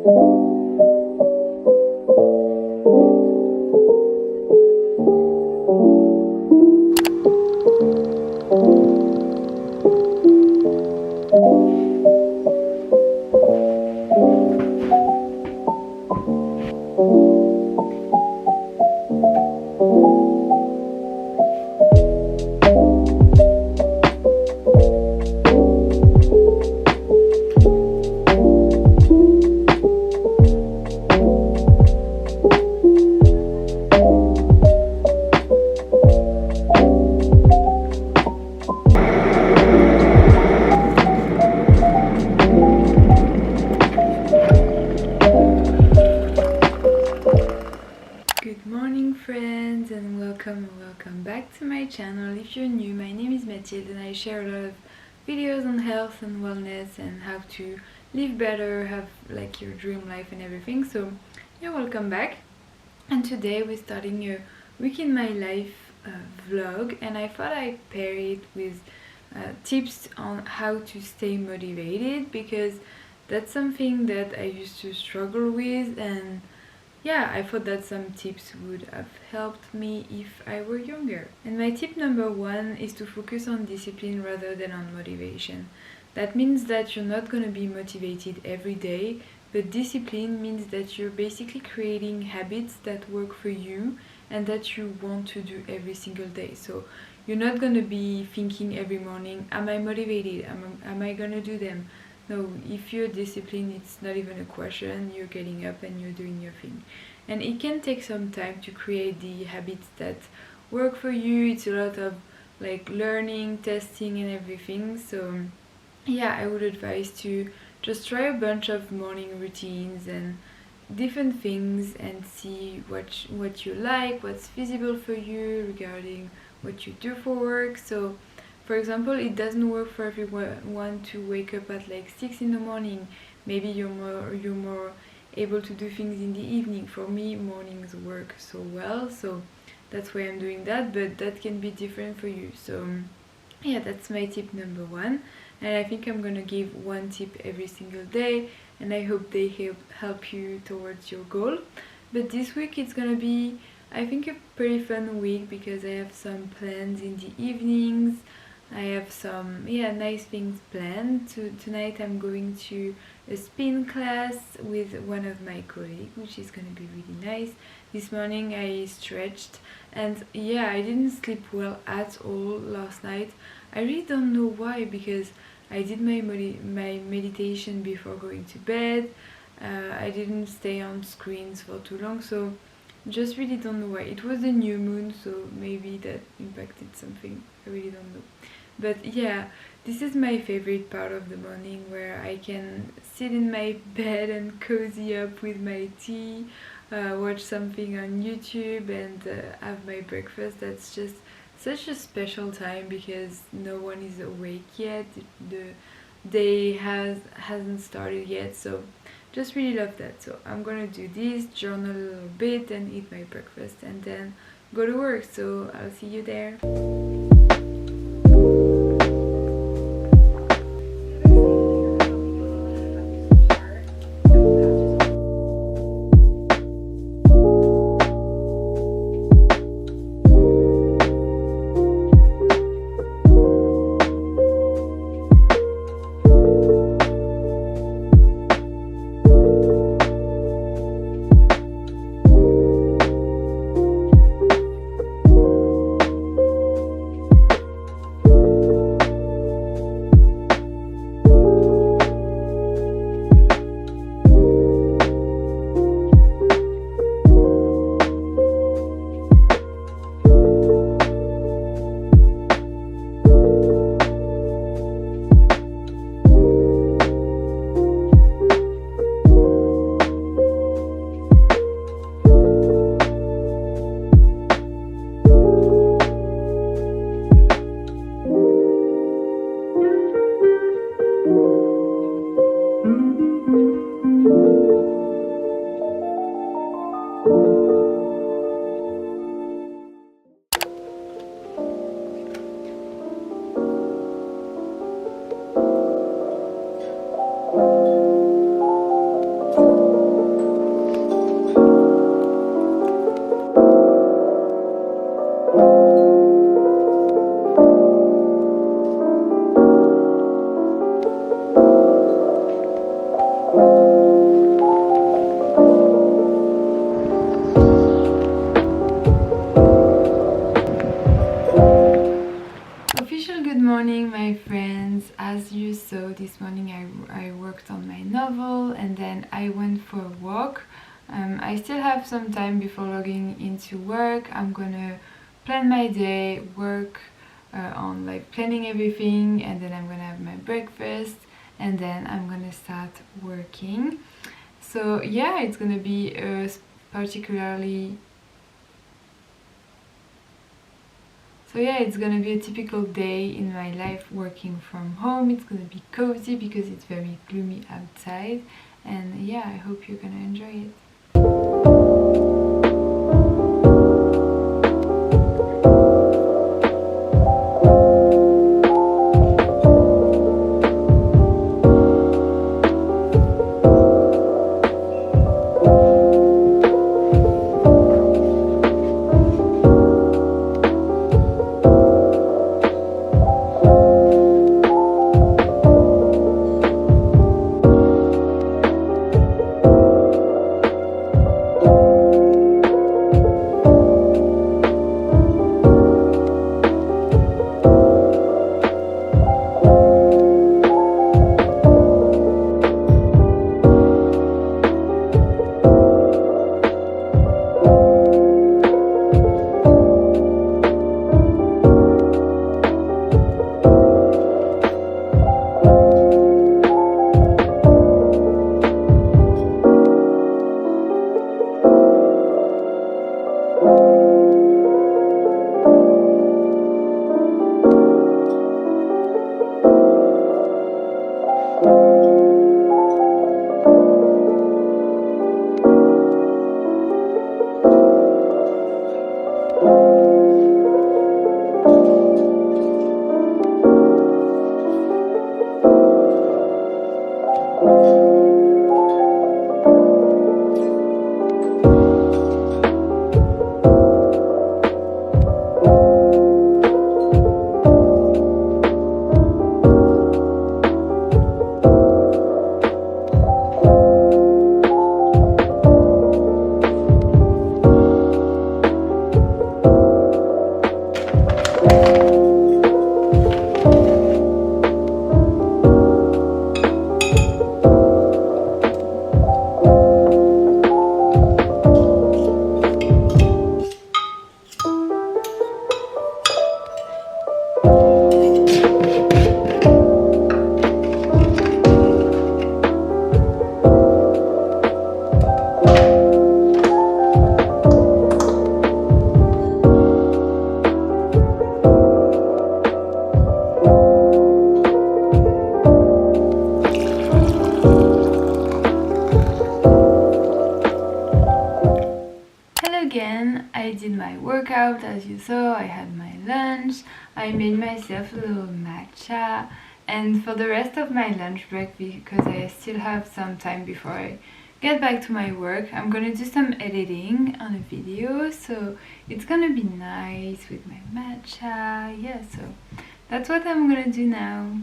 Good morning friends, and welcome back to my channel. If you're new, my name is Mathilde and I share a lot of videos on health and wellness and how to live better, have like your dream life and everything. So yeah, welcome back. And today we're starting a week in my life vlog, and I thought I'd pair it with tips on how to stay motivated, because that's something that I used to struggle with, and yeah, I thought that some tips would have helped me if I were younger. And my tip number one is to focus on discipline rather than on motivation. That means that you're not going to be motivated every day, but discipline means that you're basically creating habits that work for you and that you want to do every single day. So you're not going to be thinking every morning, am I motivated? Am I going to do them? No, if you're disciplined, it's not even a question. You're getting up and you're doing your thing. And it can take some time to create the habits that work for you. It's a lot of like learning, testing and everything. So yeah, I would advise to just try a bunch of morning routines and different things and see what you like, what's feasible for you regarding what you do for work. So for example, it doesn't work for everyone to wake up at like 6 in the morning. Maybe you're more able to do things in the evening. For me, mornings work so well, so that's why I'm doing that, but that can be different for you. So yeah, that's my tip number one, and I think I'm gonna give one tip every single day, and I hope they help you towards your goal. But this week it's gonna be, I think, a pretty fun week because I have some plans in the evenings. I have some nice things planned. Tonight I'm going to a spin class with one of my colleagues, which is going to be really nice. This morning I stretched, and yeah, I didn't sleep well at all last night. I really don't know why, because I did my meditation before going to bed. I didn't stay on screens for too long, so just really don't know why. It was a new moon, so maybe that impacted something. I really don't know. But yeah, this is my favorite part of the morning, where I can sit in my bed and cozy up with my tea, watch something on YouTube and have my breakfast. That's just such a special time because no one is awake yet. The day hasn't started yet, so just really love that. So I'm gonna do this, journal a little bit and eat my breakfast and then go to work. So I'll see you there. worked on my novel, and then I went for a walk. I still have some time before logging into work. I'm gonna plan my day, work on like planning everything, and then I'm gonna have my breakfast, and then I'm gonna start working. So yeah, it's gonna be particularly So yeah, it's gonna be a typical day in my life working from home. It's gonna be cozy because it's very gloomy outside, and yeah, I hope you're gonna enjoy it. Again, I did my workout as you saw. I had my lunch, I made myself a little matcha, and for the rest of my lunch break, because I still have some time before I get back to my work, I'm gonna do some editing on a video, so it's gonna be nice with my matcha. Yeah, so that's what I'm gonna do now.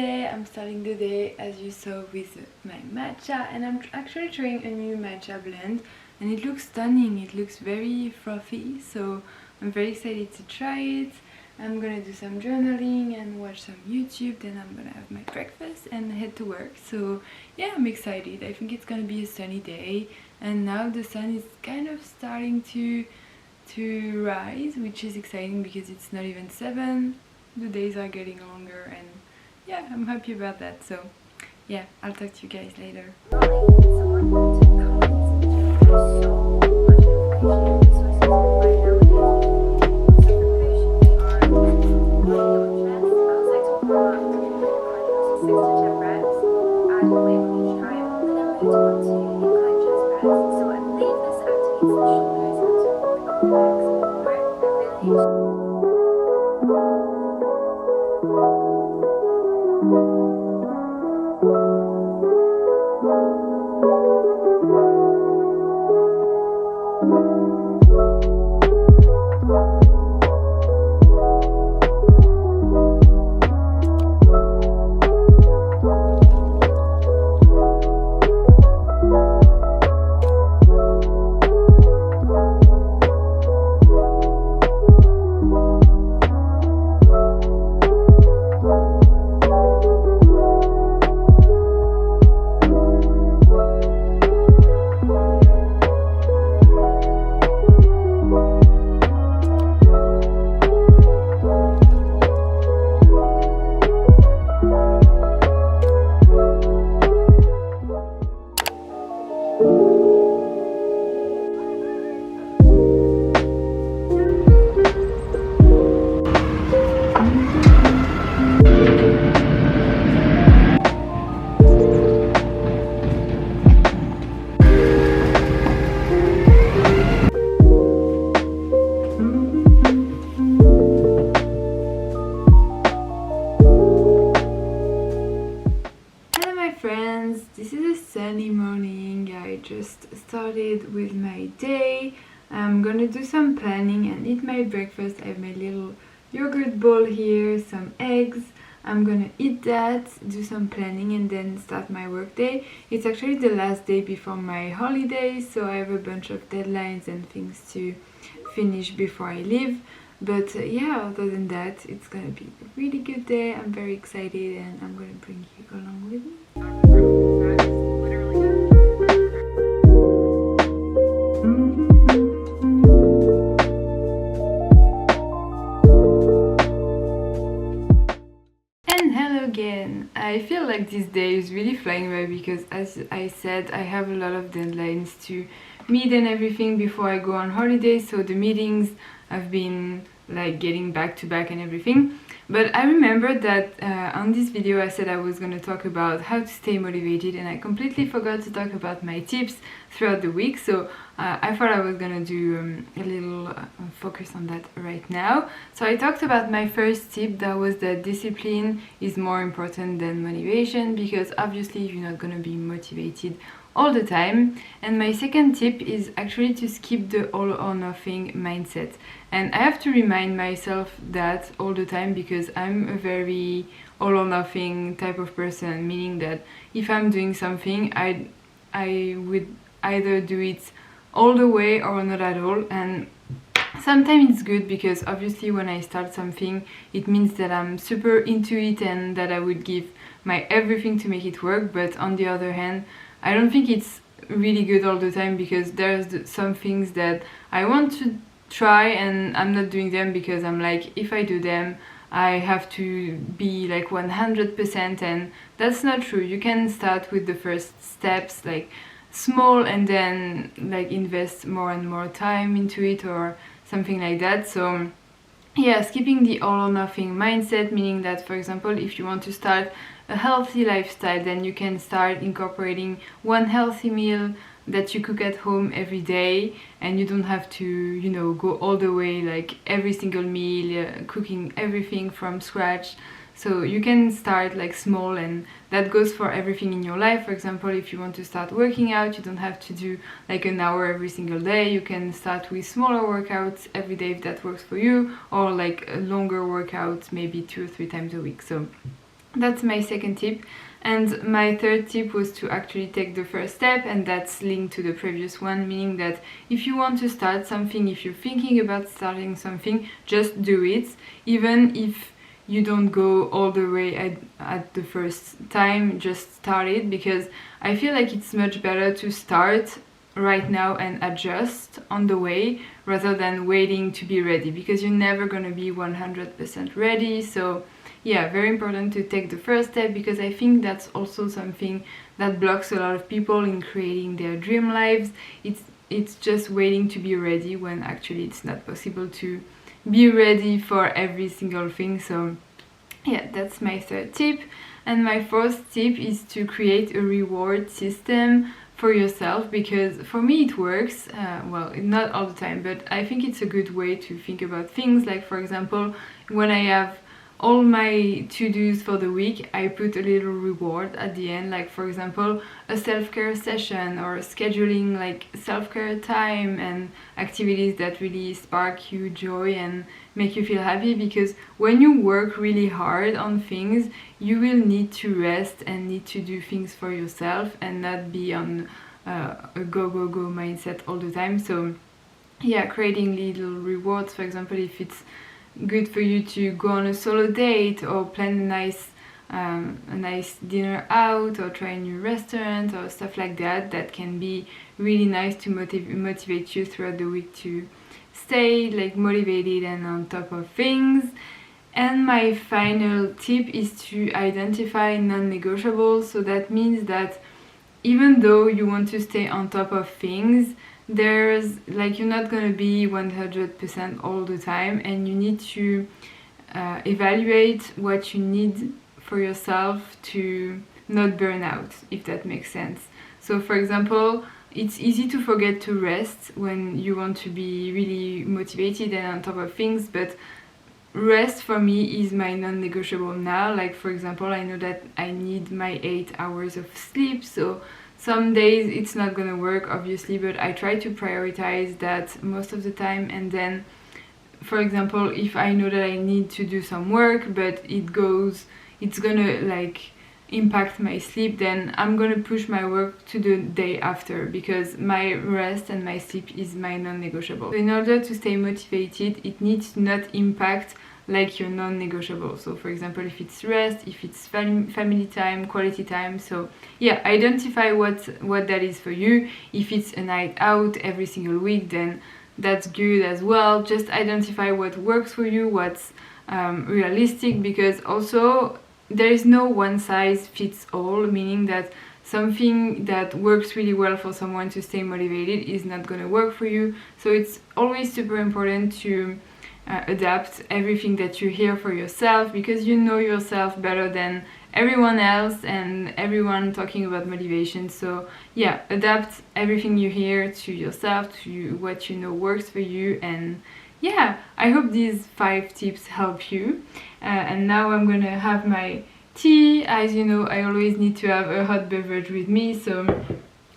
day. I'm starting the day as you saw with my matcha, and I'm actually trying a new matcha blend and it looks stunning. It looks very frothy, so I'm very excited to try it. I'm gonna do some journaling and watch some YouTube, then I'm gonna have my breakfast and head to work. So yeah, I'm excited. I think it's gonna be a sunny day, and now the sun is kind of starting to rise, which is exciting because it's not even 7. The days are getting longer, and yeah, I'm happy about that. So yeah, I'll talk to you guys later. Friends, this is a sunny morning. I just started with my day. I'm gonna do some planning and eat my breakfast. I have my little yogurt bowl here, some eggs. I'm gonna eat that, do some planning, and then start my work day. It's actually the last day before my holidays, so I have a bunch of deadlines and things to finish before I leave. But yeah, other than that, it's gonna be a really good day. I'm very excited, and I'm gonna bring you along with me. And hello again. I feel like this day is really flying by because, as I said, I have a lot of deadlines to meet and everything before I go on holiday, so the meetings have been like getting back to back and everything. But I remember that on this video I said I was going to talk about how to stay motivated, and I completely forgot to talk about my tips throughout the week, so I thought I was going to do a little focus on that right now. So I talked about my first tip, that was that discipline is more important than motivation, because obviously you're not going to be motivated all the time. And my second tip is actually to skip the all or nothing mindset, and I have to remind myself that all the time because I'm a very all or nothing type of person, meaning that if I'm doing something I would either do it all the way or not at all. And sometimes it's good because obviously when I start something it means that I'm super into it and that I would give my everything to make it work. But on the other hand, I don't think it's really good all the time, because there's some things that I want to try and I'm not doing them because I'm like, if I do them I have to be like 100%, and that's not true. You can start with the first steps, like small, and then like invest more and more time into it or something like that. So yeah, skipping the all or nothing mindset, meaning that, for example, if you want to start a healthy lifestyle, then you can start incorporating one healthy meal that you cook at home every day, and you don't have to, you know, go all the way like every single meal, cooking everything from scratch. So you can start like small, and that goes for everything in your life. For example, if you want to start working out, you don't have to do like an hour every single day. You can start with smaller workouts every day if that works for you, or like a longer workout maybe 2 or 3 times a week. So that's my second tip. And my third tip was to actually take the first step, and that's linked to the previous one, meaning that if you want to start something, if you're thinking about starting something, just do it, even if you don't go all the way at the first time. Just start it, because I feel like it's much better to start right now and adjust on the way rather than waiting to be ready, because you're never going to be 100% ready. So yeah, very important to take the first step, because I think that's also something that blocks a lot of people in creating their dream lives. It's just waiting to be ready, when actually it's not possible to be ready for every single thing. So yeah, that's my third tip. And my fourth tip is to create a reward system for yourself, because for me it works. Well, not all the time, but I think it's a good way to think about things. Like, for example, when I have all my to-dos for the week, I put a little reward at the end, like for example a self-care session, or scheduling like self-care time and activities that really spark you joy and make you feel happy. Because when you work really hard on things, you will need to rest and need to do things for yourself and not be on a go mindset all the time. So yeah, creating little rewards, for example, if it's good for you to go on a solo date, or plan a nice dinner out, or try a new restaurant or stuff like that, that can be really nice to motivate you throughout the week to stay like motivated and on top of things. And my final tip is to identify non-negotiables. So that means that even though you want to stay on top of things, there's like, you're not gonna be 100% all the time, and you need to evaluate what you need for yourself to not burn out, if that makes sense. So for example, it's easy to forget to rest when you want to be really motivated and on top of things, but rest for me is my non-negotiable now. Like, for example, I know that I need my 8 hours of sleep, so some days it's not gonna work, obviously, but I try to prioritize that most of the time. And then, for example, if I know that I need to do some work, but it's gonna like impact my sleep, then I'm gonna push my work to the day after, because my rest and my sleep is my non-negotiable. So in order to stay motivated, it needs to not impact like your non-negotiable. So for example, if it's rest, if it's family time, quality time. So yeah, identify what that is for you. If it's a night out every single week, then that's good as well. Just identify what works for you, what's realistic, because also there is no one size fits all, meaning that something that works really well for someone to stay motivated is not going to work for you. So it's always super important to adapt everything that you hear for yourself, because you know yourself better than everyone else and everyone talking about motivation. So yeah, adapt everything you hear to yourself, to what you know works for you. And yeah, I hope these 5 tips help you. And now I'm gonna have my tea. As you know, I always need to have a hot beverage with me, so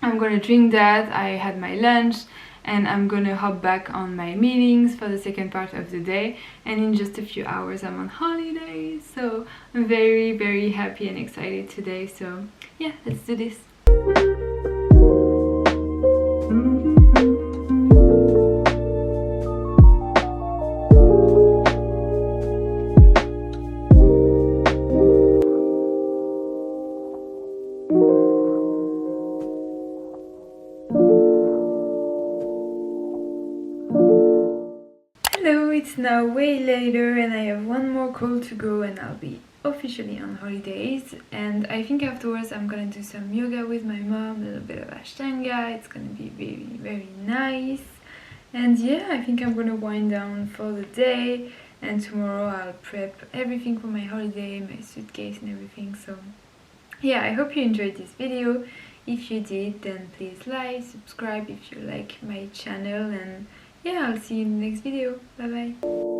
I'm gonna drink that. I had my lunch, and I'm gonna hop back on my meetings for the second part of the day, and in just a few hours I'm on holiday. So I'm very happy and excited today. So yeah, let's do this. Hello, it's now way later and I have one more call to go and I'll be officially on holidays. And I think afterwards I'm gonna do some yoga with my mom, a little bit of Ashtanga. It's gonna be very nice. And yeah, I think I'm gonna wind down for the day, and tomorrow I'll prep everything for my holiday, my suitcase and everything. So yeah, I hope you enjoyed this video. If you did, then please like, subscribe if you like my channel, and yeah, I'll see you in the next video. Bye bye.